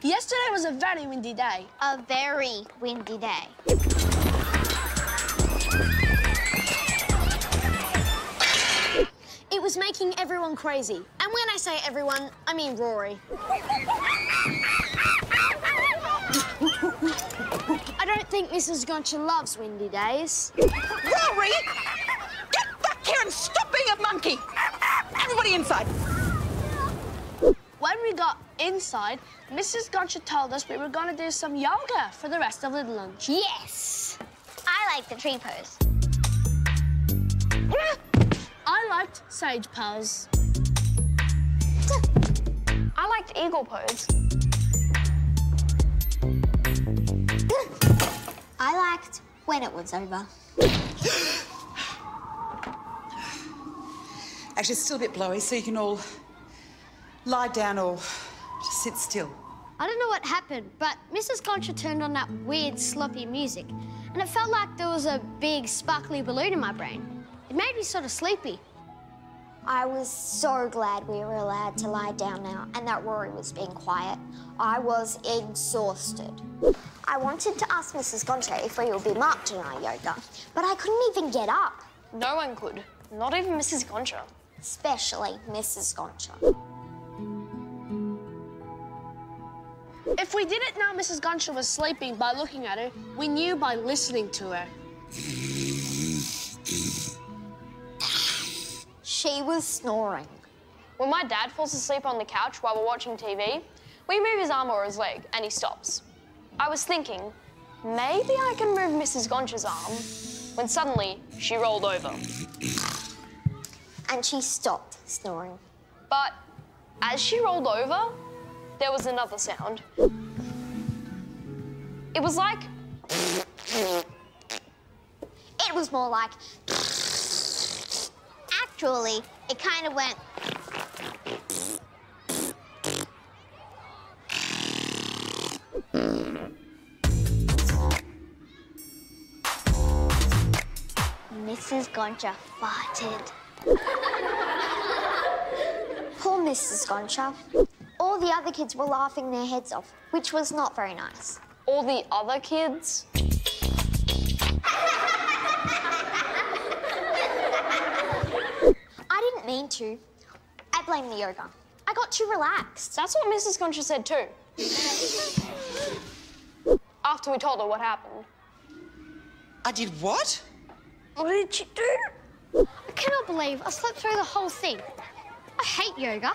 Yesterday was a very windy day. A very windy day. It was making everyone crazy. And when I say everyone, I mean Rory. I don't think Mrs Goncha loves windy days. Rory! Get back here and stop being a monkey! Everybody inside! When we got inside, Mrs Goncha told us we were going to do some yoga for the rest of the lunch. Yes! I like the tree pose. I liked sage pose. I liked eagle pose. I liked when it was over. Actually, it's still a bit blowy, so you can all lie down or just sit still. I don't know what happened, but Mrs Goncha turned on that weird, sloppy music, and it felt like there was a big, sparkly balloon in my brain. It made me sort of sleepy. I was so glad we were allowed to lie down now and that Rory was being quiet. I was exhausted. I wanted to ask Mrs Goncha if we would be marked in our yoga, but I couldn't even get up. No one could, not even Mrs Goncha. Especially Mrs Goncha. If we didn't know Mrs Goncha was sleeping by looking at her, we knew by listening to her. She was snoring. When my dad falls asleep on the couch while we're watching TV, we move his arm or his leg and he stops. I was thinking, maybe I can move Mrs Goncha's arm, when suddenly she rolled over. And she stopped snoring. But as she rolled over, there was another sound. It was like... It was more like... Actually, it kind of went... Mrs Goncha farted. Poor Mrs Goncha. All the other kids were laughing their heads off, which was not very nice. All the other kids? I didn't mean to. I blame the yoga. I got too relaxed. That's what Mrs Goncha said too. After we told her what happened. I did what? What did you do? I cannot believe I slept through the whole thing. I hate yoga.